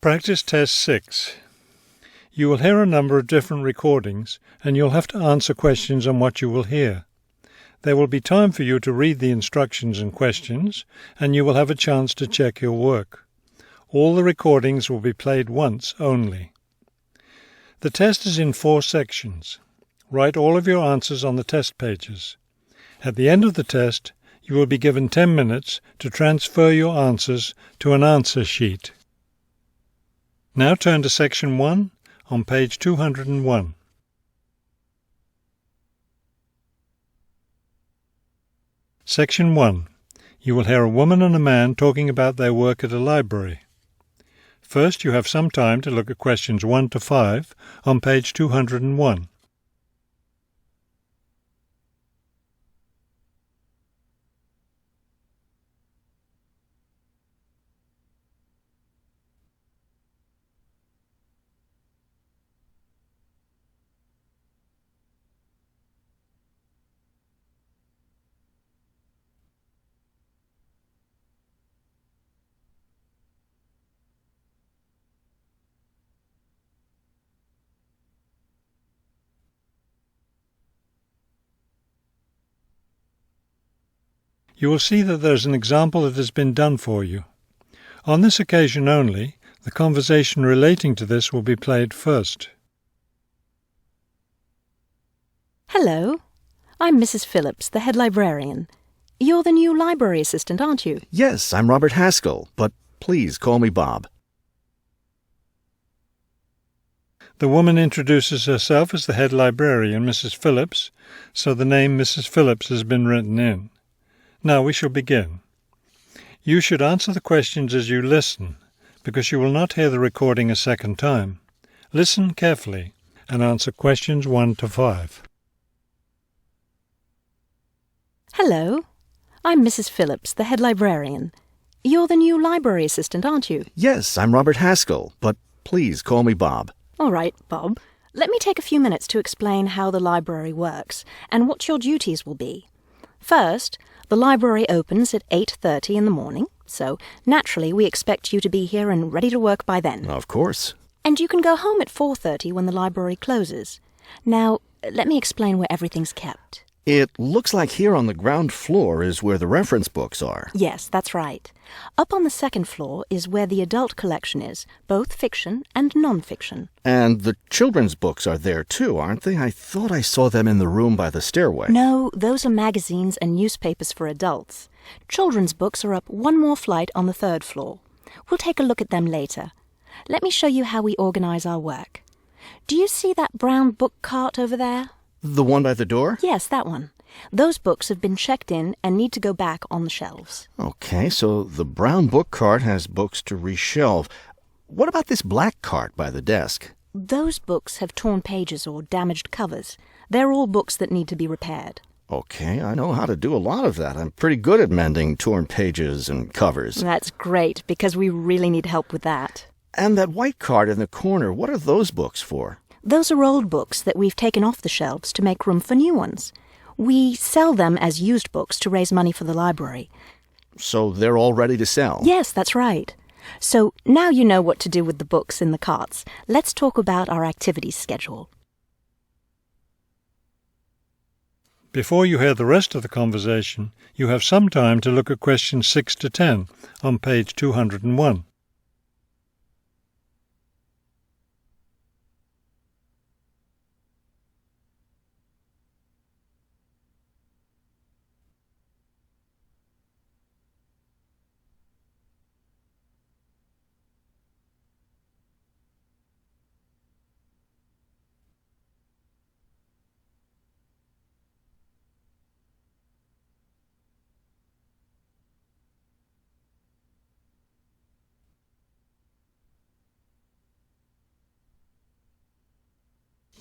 Practice Test 6. You will hear a number of different recordings, and you'll have to answer questions on what you will hear. There will be time for you to read the instructions and questions, and you will have a chance to check your work. All the recordings will be played once only. The test is in 4 sections. Write all of your answers on the test pages. At the end of the test, you will be given 10 minutes to transfer your answers to an answer sheet. Now turn to Section 1 on page 201. Section 1. You will hear a woman and a man talking about their work at a library. First, you have some time to look at questions 1 to 5 on page 201. You will see that there is an example that has been done for you. On this occasion only, the conversation relating to this will be played first. Hello, I'm Mrs. Phillips, the head librarian. You're the new library assistant, aren't you? Yes, I'm Robert Haskell, but please call me Bob. The woman introduces herself as the head librarian, Mrs. Phillips, so the name Mrs. Phillips has been written in. Now we shall begin. You should answer the questions as you listen, because you will not hear the recording a second time. Listen carefully and answer questions 1 to 5. Hello, I'm Mrs. Phillips, the head librarian. You're the new library assistant, aren't you? Yes, I'm Robert Haskell, but please call me Bob. All right, Bob. Let me take a few minutes to explain how the library works and what your duties will be. First, the library opens at 8:30 in the morning, so naturally we expect you to be here and ready to work by then. Of course. And you can go home at 4:30 when the library closes. Now, let me explain where everything's kept. It looks like here on the ground floor is where the reference books are. Yes, that's right. Up on the second floor is where the adult collection is, both fiction and non-fiction. And the children's books are there too, aren't they? I thought I saw them in the room by the stairway. No, those are magazines and newspapers for adults. Children's books are up one more flight on the 3rd floor. We'll take a look at them later. Let me show you how we organize our work. Do you see that brown book cart over there? The one by the door? Yes, that one. Those books have been checked in and need to go back on the shelves. Okay, so the brown book cart has books to reshelve. What about this black cart by the desk? Those books have torn pages or damaged covers. They're all books that need to be repaired. Okay, I know how to do a lot of that. I'm pretty good at mending torn pages and covers. That's great, because we really need help with that. And that white cart in the corner, what are those books for? Those are old books that we've taken off the shelves to make room for new ones. We sell them as used books to raise money for the library. So they're all ready to sell? Yes, that's right. So now you know what to do with the books in the carts. Let's talk about our activities schedule. Before you hear the rest of the conversation, you have some time to look at questions 6 to 10 on page 201.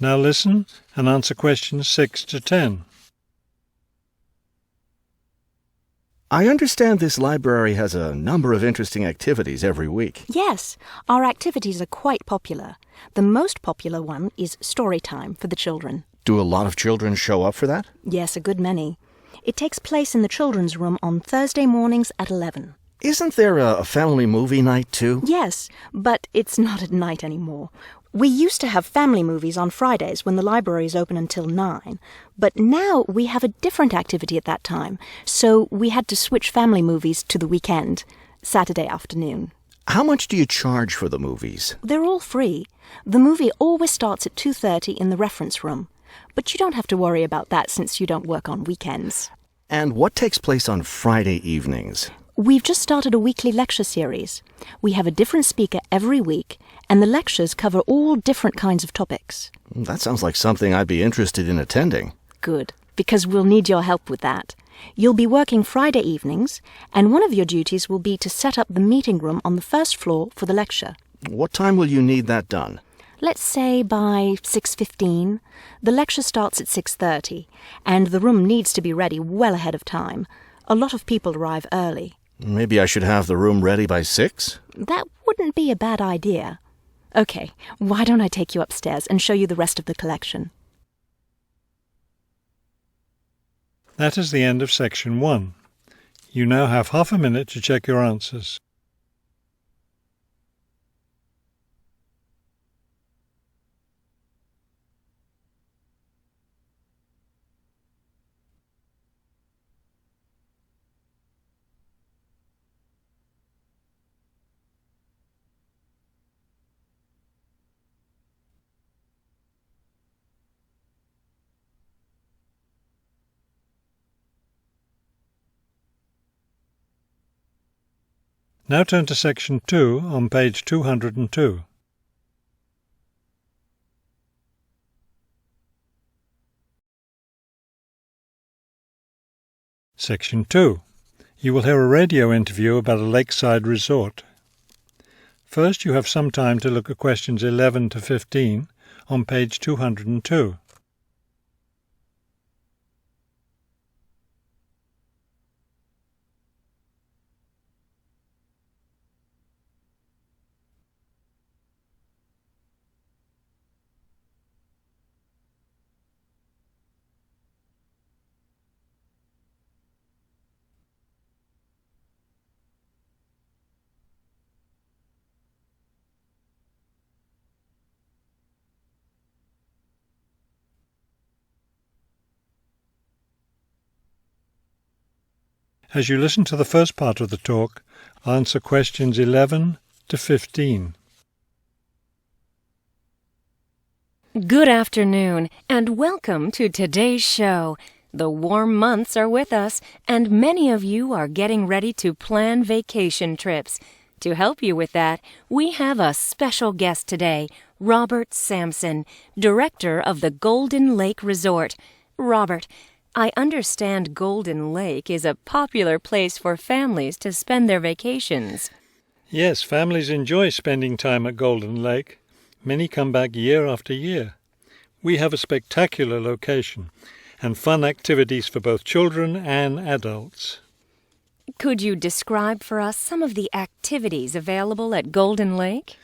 Now listen and answer questions 6 to 10. I understand this library has a number of interesting activities every week. Yes, our activities are quite popular. The most popular one is story time for the children. Do a lot of children show up for that? Yes, a good many. It takes place in the children's room on Thursday mornings at 11. Isn't there a family movie night, too? Yes, but it's not at night anymore. We used to have family movies on Fridays when the library is open until 9, but now we have a different activity at that time, so we had to switch family movies to the weekend, Saturday afternoon. How much do you charge for the movies? They're all free. The movie always starts at 2:30 in the reference room, but you don't have to worry about that since you don't work on weekends. And what takes place on Friday evenings? We've just started a weekly lecture series. We have a different speaker every week, and the lectures cover all different kinds of topics. That sounds like something I'd be interested in attending. Good, because we'll need your help with that. You'll be working Friday evenings, and one of your duties will be to set up the meeting room on the first floor for the lecture. What time will you need that done? Let's say by 6:15. The lecture starts at 6:30, and the room needs to be ready well ahead of time. A lot of people arrive early. Maybe I should have the room ready by 6? That wouldn't be a bad idea. Okay, why don't I take you upstairs and show you the rest of the collection? That is the end of Section 1. You now have half a minute to check your answers. Now turn to Section 2 on page 202. Section 2. You will hear a radio interview about a lakeside resort. First, you have some time to look at questions 11 to 15 on page 202. As you listen to the first part of the talk, answer questions 11 to 15. Good afternoon, and welcome to today's show. The warm months are with us, and many of you are getting ready to plan vacation trips. To help you with that, we have a special guest today, Robert Sampson, director of the Golden Lake Resort. Robert, I understand Golden Lake is a popular place for families to spend their vacations. Yes, families enjoy spending time at Golden Lake. Many come back year after year. We have a spectacular location and fun activities for both children and adults. Could you describe for us some of the activities available at Golden Lake?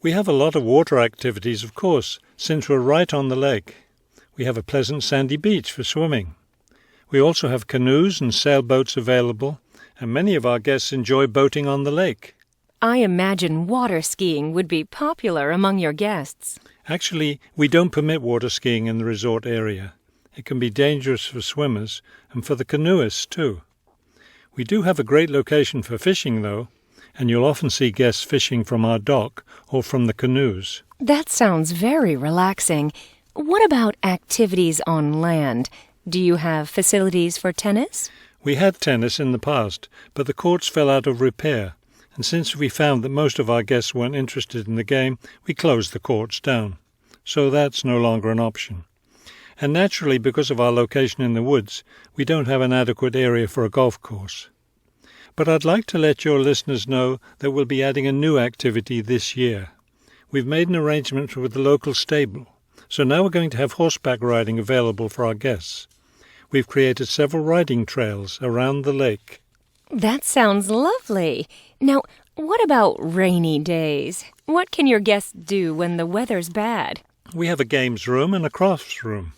We have a lot of water activities, of course, since we're right on the lake. We have a pleasant sandy beach for swimming. We also have canoes and sailboats available, and many of our guests enjoy boating on the lake. I imagine water skiing would be popular among your guests. Actually, we don't permit water skiing in the resort area. It can be dangerous for swimmers and for the canoeists too. We do have a great location for fishing, though, and you'll often see guests fishing from our dock or from the canoes. That sounds very relaxing. What about activities on land? Do you have facilities for tennis? We had tennis in the past, but the courts fell out of repair, and since we found that most of our guests weren't interested in the game, we closed the courts down. So that's no longer an option. And naturally, because of our location in the woods, we don't have an adequate area for a golf course. But I'd like to let your listeners know that we'll be adding a new activity this year. We've made an arrangement with the local stable, so now we're going to have horseback riding available for our guests. We've created several riding trails around the lake. That sounds lovely. Now, what about rainy days? What can your guests do when the weather's bad? We have a games room and a crafts room.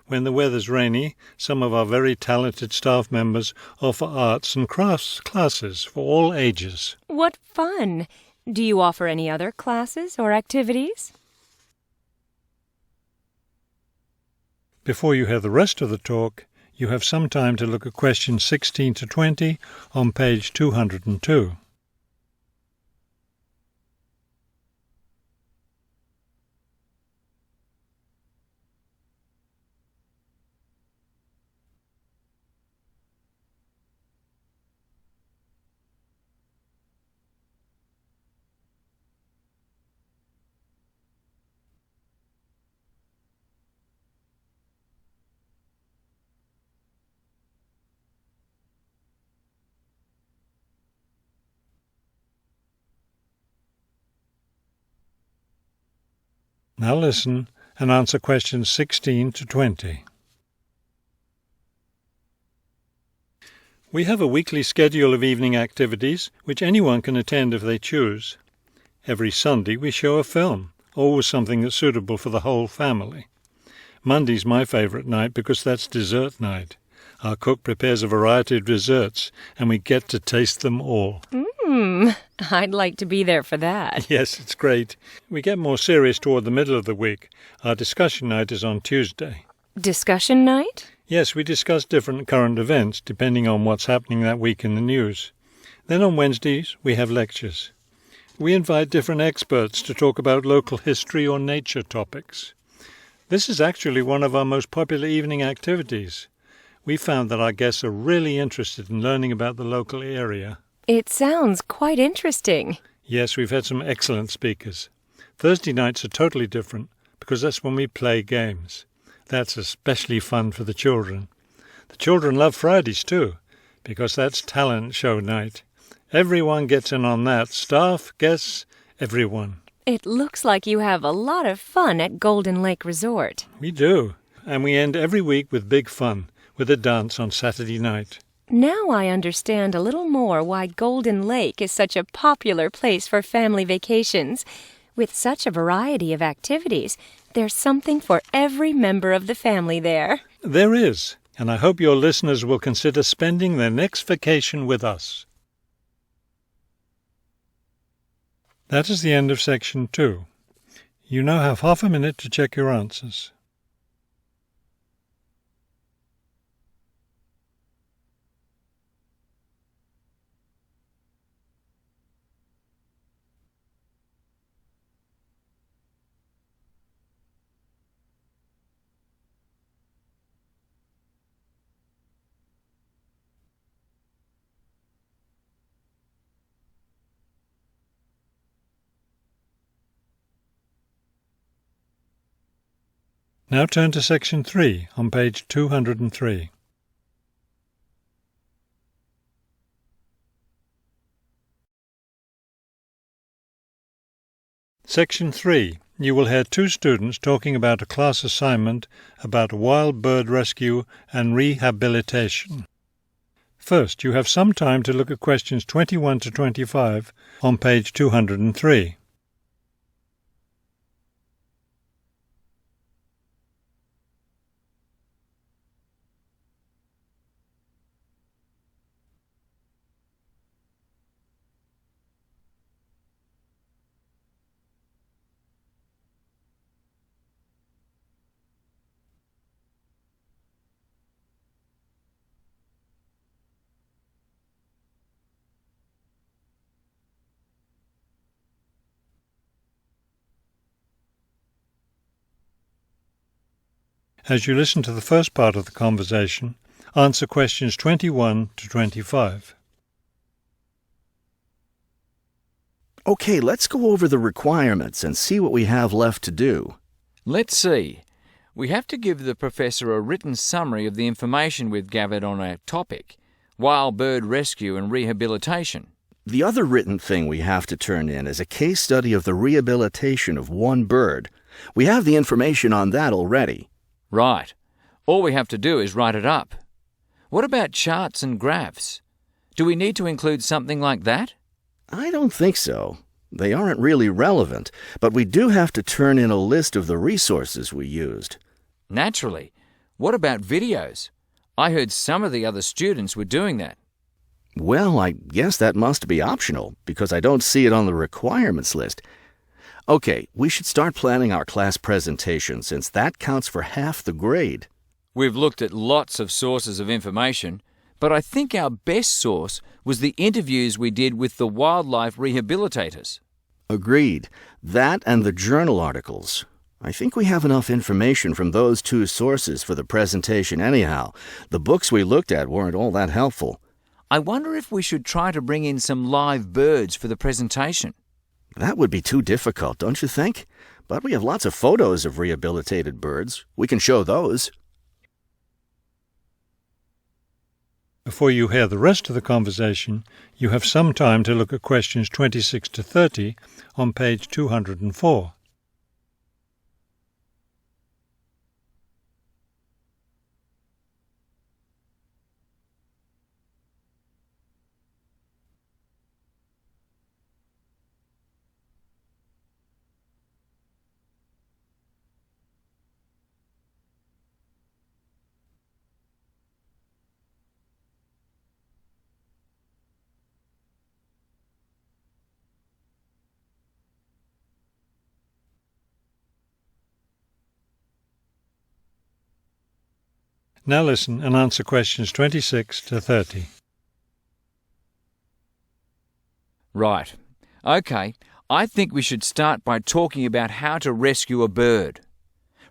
When the weather's rainy, some of our very talented staff members offer arts and crafts classes for all ages. What fun! Do you offer any other classes or activities? Before you hear the rest of the talk, you have some time to look at questions 16 to 20 on page 202. Now listen and answer questions 16 to 20. We have a weekly schedule of evening activities which anyone can attend if they choose. Every Sunday we show a film, always something that's suitable for the whole family. Monday's my favourite night because that's dessert night. Our cook prepares a variety of desserts and we get to taste them all. I'd like to be there for that. Yes, it's great. We get more serious toward the middle of the week. Our discussion night is on Tuesday. Discussion night? Yes, we discuss different current events depending on what's happening that week in the news. Then on Wednesdays, we have lectures. We invite different experts to talk about local history or nature topics. This is actually one of our most popular evening activities. We found that our guests are really interested in learning about the local area. It sounds quite interesting. Yes, we've had some excellent speakers. Thursday nights are totally different because that's when we play games. That's especially fun for the children. The children love Fridays too because that's talent show night. Everyone gets in on that. Staff, guests, everyone. It looks like you have a lot of fun at Golden Lake Resort. We do. And we end every week with big fun, with a dance on Saturday night. Now I understand a little more why Golden Lake is such a popular place for family vacations. With such a variety of activities, there's something for every member of the family there. There is, and I hope your listeners will consider spending their next vacation with us. That is the end of section 2. You now have half a minute to check your answers. Now turn to section 3 on page 203. Section 3. You will hear two students talking about a class assignment about wild bird rescue and rehabilitation. First, you have some time to look at questions 21 to 25 on page 203. As you listen to the first part of the conversation, answer questions 21 to 25. Okay, let's go over the requirements and see what we have left to do. Let's see. We have to give the professor a written summary of the information we've gathered on our topic, wild bird rescue and rehabilitation. The other written thing we have to turn in is a case study of the rehabilitation of one bird. We have the information on that already. Right. All we have to do is write it up. What about charts and graphs? Do we need to include something like that? I don't think so. They aren't really relevant, but we do have to turn in a list of the resources we used. Naturally. What about videos? I heard some of the other students were doing that. Well, I guess that must be optional, because I don't see it on the requirements list. Okay, we should start planning our class presentation, since that counts for half the grade. We've looked at lots of sources of information, but I think our best source was the interviews we did with the wildlife rehabilitators. Agreed. That and the journal articles. I think we have enough information from those two sources for the presentation anyhow. The books we looked at weren't all that helpful. I wonder if we should try to bring in some live birds for the presentation. That would be too difficult, don't you think? But we have lots of photos of rehabilitated birds. We can show those. Before you hear the rest of the conversation, you have some time to look at questions 26 to 30 on page 204. Now listen and answer questions 26 to 30. Right. Okay, I think we should start by talking about how to rescue a bird.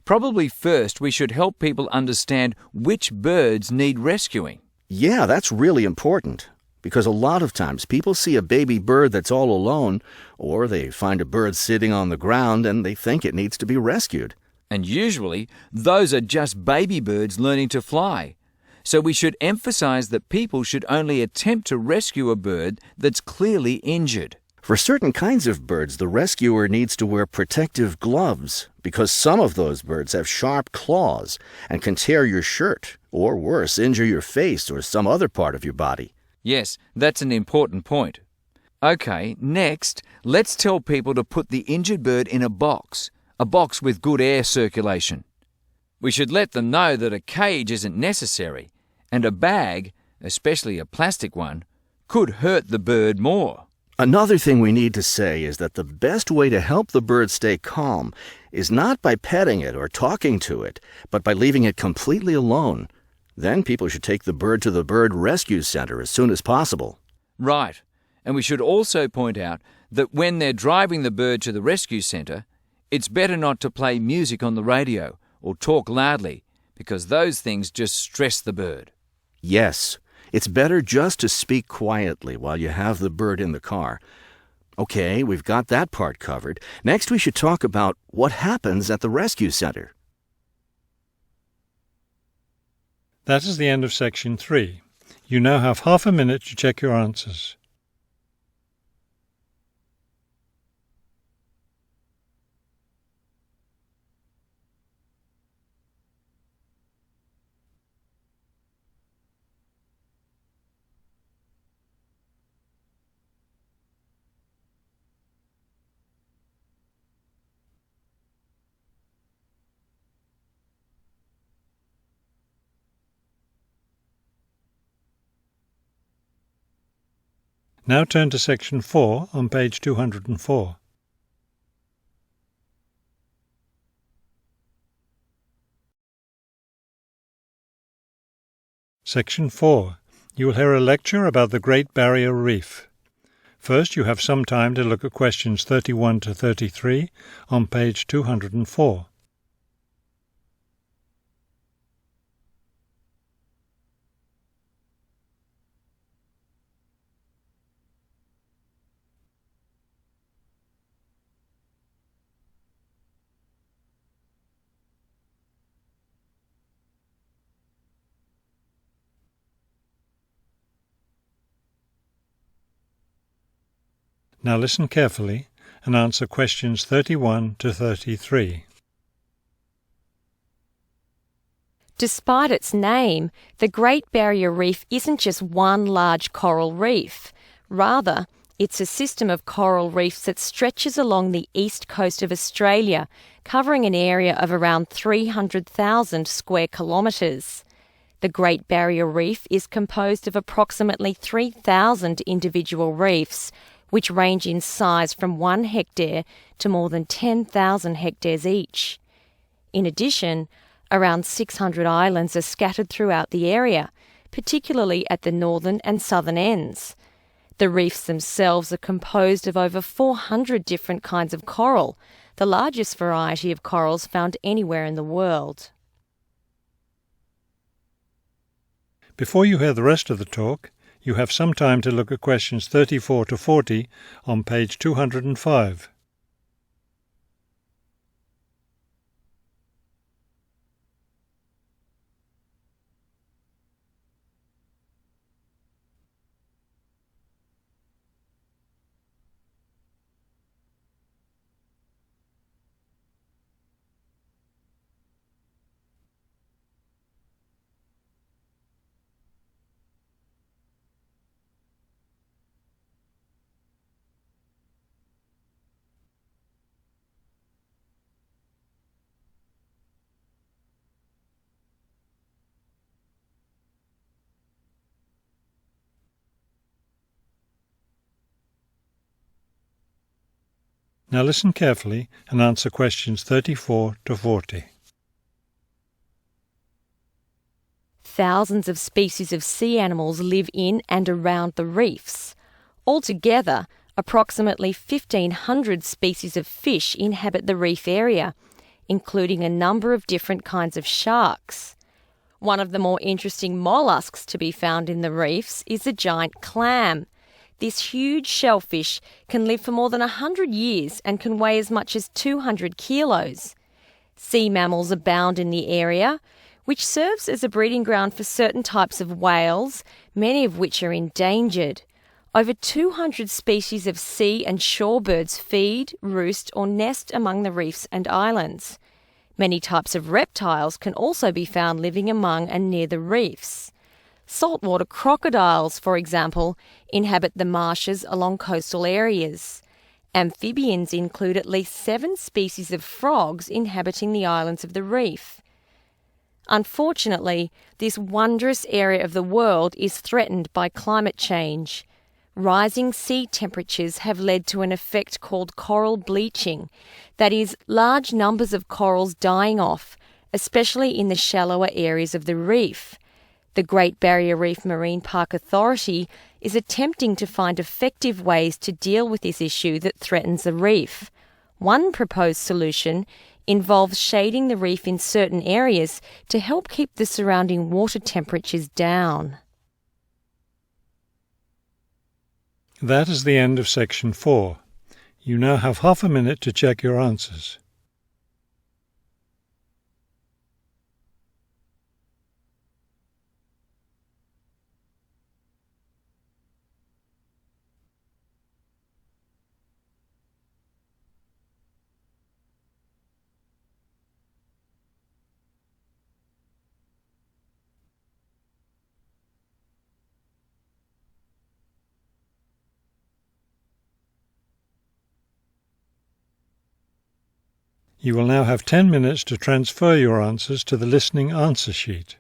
Probably first we should help people understand which birds need rescuing. Yeah, that's really important. Because a lot of times people see a baby bird that's all alone, or they find a bird sitting on the ground and they think it needs to be rescued. And usually, those are just baby birds learning to fly. So we should emphasize that people should only attempt to rescue a bird that's clearly injured. For certain kinds of birds, the rescuer needs to wear protective gloves because some of those birds have sharp claws and can tear your shirt, or worse, injure your face or some other part of your body. Yes, that's an important point. Okay, next, let's tell people to put the injured bird in a box with good air circulation. We should let them know that a cage isn't necessary, and a bag, especially a plastic one, could hurt the bird more. Another thing we need to say is that the best way to help the bird stay calm is not by petting it or talking to it, but by leaving it completely alone. Then people should take the bird to the bird rescue center as soon as possible. Right, and we should also point out that when they're driving the bird to the rescue center, it's better not to play music on the radio or talk loudly, because those things just stress the bird. Yes, it's better just to speak quietly while you have the bird in the car. Okay, we've got that part covered. Next we should talk about what happens at the rescue center. That is the end of section 3. You now have half a minute to check your answers. Now turn to section 4 on page 204. Section 4. You will hear a lecture about the Great Barrier Reef. First, you have some time to look at questions 31 to 33 on page 204. Now listen carefully and answer questions 31 to 33. Despite its name, the Great Barrier Reef isn't just one large coral reef. Rather, it's a system of coral reefs that stretches along the east coast of Australia, covering an area of around 300,000 square kilometres. The Great Barrier Reef is composed of approximately 3,000 individual reefs, which range in size from 1 hectare to more than 10,000 hectares each. In addition, around 600 islands are scattered throughout the area, particularly at the northern and southern ends. The reefs themselves are composed of over 400 different kinds of coral, the largest variety of corals found anywhere in the world. Before you hear the rest of the talk, you have some time to look at questions 34 to 40 on page 205. Now listen carefully and answer questions 34 to 40. Thousands of species of sea animals live in and around the reefs. Altogether, approximately 1,500 species of fish inhabit the reef area, including a number of different kinds of sharks. One of the more interesting mollusks to be found in the reefs is the giant clam. This huge shellfish can live for more than 100 years and can weigh as much as 200 kilos. Sea mammals abound in the area, which serves as a breeding ground for certain types of whales, many of which are endangered. Over 200 species of sea and shore birds feed, roost, or nest among the reefs and islands. Many types of reptiles can also be found living among and near the reefs. Saltwater crocodiles, for example, inhabit the marshes along coastal areas. Amphibians include at least 7 species of frogs inhabiting the islands of the reef. Unfortunately, this wondrous area of the world is threatened by climate change. Rising sea temperatures have led to an effect called coral bleaching, that is, large numbers of corals dying off, especially in the shallower areas of the reef. The Great Barrier Reef Marine Park Authority is attempting to find effective ways to deal with this issue that threatens the reef. One proposed solution involves shading the reef in certain areas to help keep the surrounding water temperatures down. That is the end of section 4. You now have half a minute to check your answers. You will now have 10 minutes to transfer your answers to the listening answer sheet.